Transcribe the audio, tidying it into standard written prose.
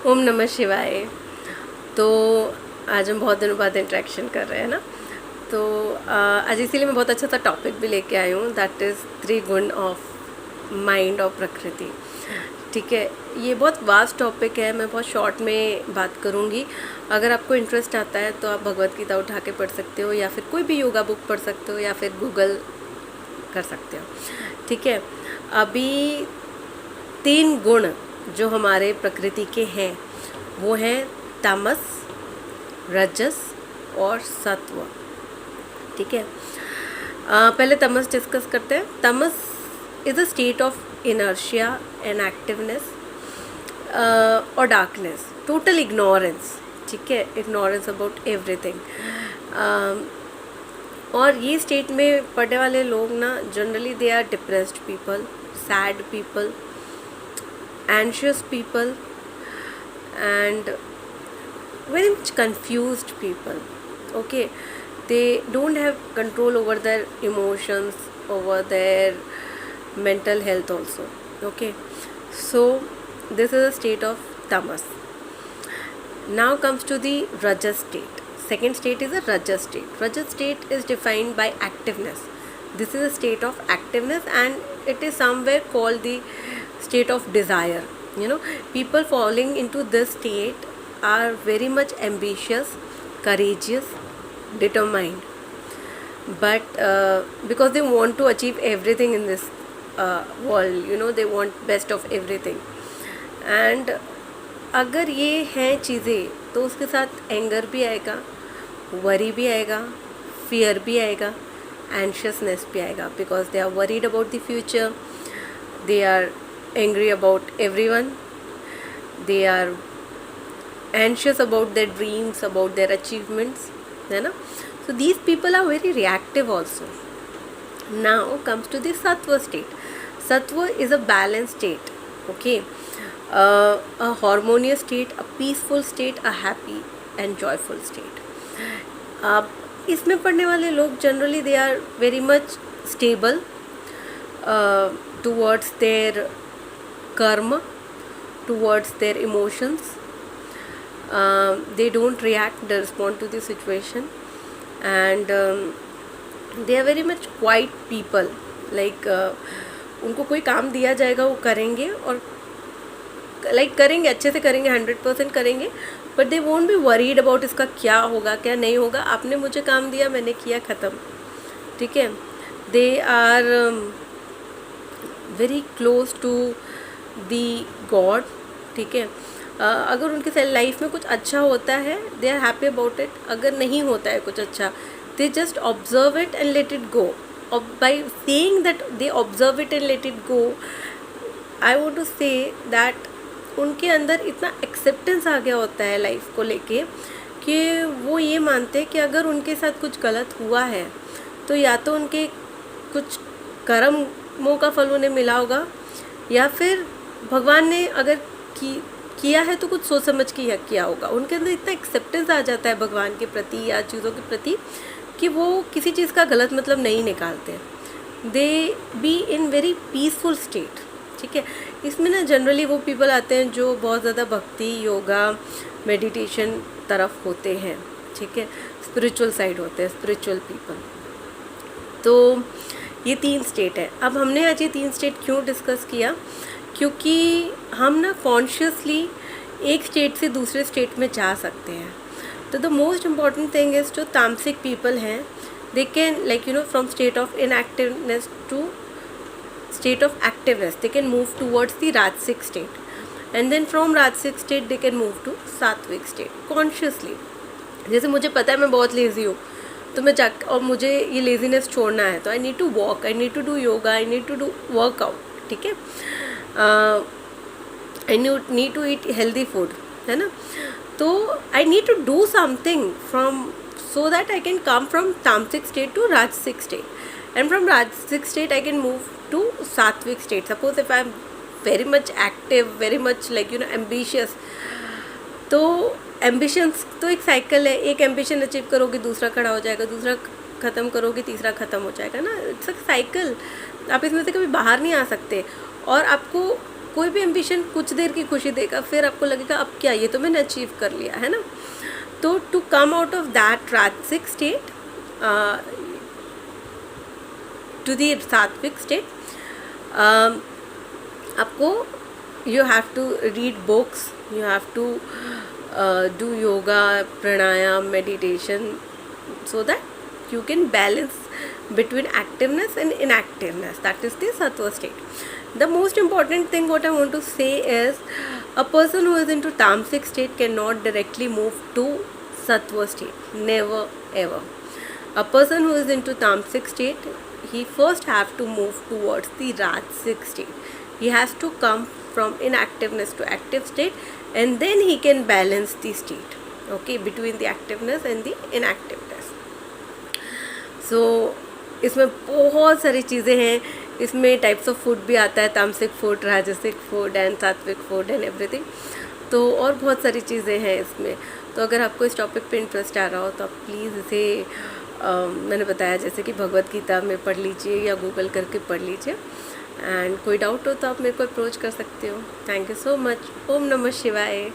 ओम नमः शिवाय। तो आज हम बहुत दिनों बाद इंटरेक्शन कर रहे हैं ना, तो आज इसीलिए मैं बहुत अच्छा सा टॉपिक भी लेके आई हूँ, दैट इज़ 3 गुण ऑफ माइंड और प्रकृति। ठीक है, ये बहुत वास्ट टॉपिक है, मैं बहुत शॉर्ट में बात करूँगी। अगर आपको इंटरेस्ट आता है तो आप भगवत गीता उठा के पढ़ सकते हो, या फिर कोई भी योगा बुक पढ़ सकते हो, या फिर गूगल कर सकते हो। ठीक है, अभी 3 गुण जो हमारे प्रकृति के हैं वो हैं तमस, रजस और सत्व। ठीक है, पहले तमस डिस्कस करते हैं। तमस is a state of inertia and activeness और डार्कनेस, टोटल इग्नोरेंस। ठीक है, इग्नोरेंस अबाउट एवरीथिंग। और ये स्टेट में पढ़ने वाले लोग ना generally they are depressed people, sad people, anxious people and very much confused people. Okay, they don't have control over their emotions, over their mental health also. Okay, so this is a state of tamas. Now comes to the rajas state. Second state is a rajas state. Rajas state is defined by activeness. This is a state of activeness and it is somewhere called the state of desire. People falling into this state are very much ambitious, courageous, determined, but because they want to achieve everything in this world, they want best of everything. And अगर ये हैं चीज़ें तो उसके साथ anger भी आएगा, worry भी आएगा, फियर भी आएगा, एंशियसनेस भी आएगा, because they are worried about the future, they are angry about everyone, they are anxious about their dreams, about their achievements, है ना. So these people are very reactive also. Now comes to the sattva state. Sattva is a balanced state. Okay, a harmonious state, a peaceful state, a happy and joyful state. इसमें पढ़ने वाले लोग generally they are very much stable towards their karma, towards their emotions. They don't react, they respond to the situation, and they are very much quiet people. Like उनको कोई काम दिया जाएगा वो करेंगे, और करेंगे, अच्छे से करेंगे, 100% करेंगे, but they won't be worried about इसका क्या होगा क्या नहीं होगा. आपने मुझे काम दिया, मैंने किया, ख़त्म. ठीक है, they are very close to the god. ठीक है, अगर उनके लाइफ में कुछ अच्छा होता है they are happy about it, अगर नहीं होता है कुछ अच्छा they just observe it and let it go. By saying that they observe it and let it go, I want to say that उनके अंदर इतना एक्सेप्टेंस आ गया होता है लाइफ को लेके कि वो ये मानते हैं कि अगर उनके साथ कुछ गलत हुआ है तो या तो उनके कुछ कर्मों का फल उन्हें मिला होगा, या फिर भगवान ने अगर किया है तो कुछ सोच समझ के किया होगा. उनके अंदर इतना एक्सेप्टेंस आ जाता है भगवान के प्रति या चीज़ों के प्रति कि वो किसी चीज़ का गलत मतलब नहीं निकालते. दे be in very peaceful state. ठीक है, इसमें ना जनरली वो पीपल आते हैं जो बहुत ज़्यादा भक्ति, योगा, मेडिटेशन तरफ होते हैं. ठीक है, स्पिरिचुअल साइड होते हैं, स्पिरिचुअल पीपल. तो ये 3 स्टेट है. अब हमने आज ये 3 स्टेट क्यों डिस्कस किया, क्योंकि हम ना कॉन्शियसली एक स्टेट से दूसरे स्टेट में जा सकते हैं. तो the most important thing is जो तामसिक पीपल हैं they can from state of inactiveness to state of activeness, they can move towards the rajasic state, and then from rajasic state they can move to sattvic state consciously. जैसे मुझे पता है मैं बहुत lazy हूँ, तो मैं और मुझे ये लेज़ीनेस छोड़ना है, तो I need to walk, I need to do yoga, I need to do workout. ठीक है, I need to eat healthy food, है ना. तो I need to do something from so that I can come from tamasic state to rajasic state, and from rajasic state I can move to sattvic state. Suppose if I am very much active, very much ambitious, तो ambitions तो एक cycle है. एक ambition achieve करोगे दूसरा खड़ा हो जाएगा, दूसरा ख़त्म करोगे तीसरा ख़त्म हो जाएगा ना. इट्स अ साइकिल, आप इसमें से कभी बाहर नहीं आ सकते. और आपको कोई भी एम्बिशन कुछ देर की खुशी देगा, फिर आपको लगेगा अब क्या, ये तो मैंने अचीव कर लिया है ना। तो to come out of that rajasic state to the sattvic state, आपको you have to read books, you have to do yoga, pranayam, meditation, so that you can balance between activeness and inactiveness. That is the sattva state. The most important thing what I want to say is, a person who is into tamasic state cannot directly move to sattva state, never ever. A person who is into tamasic state, he first have to move towards the rajasic state. He has to come from inactiveness to active state, and then he can balance the state, okay, between the activeness and the inactiveness. So इसमें बहुत सारी चीज़ें हैं, इसमें types of food भी आता है, तामसिक फूड, राजसिक फूड एंड सात्विक फूड एंड एवरीथिंग। तो और बहुत सारी चीज़ें हैं इसमें। तो अगर आपको इस टॉपिक पे इंटरेस्ट आ रहा हो तो आप प्लीज़ इसे मैंने बताया जैसे कि भगवत गीता में पढ़ लीजिए या गूगल करके पढ़ लीजिए। एंड कोई डाउट हो तो आप मेरे को अप्रोच कर सकते हो। Thank you so much. ओम नमः शिवाय।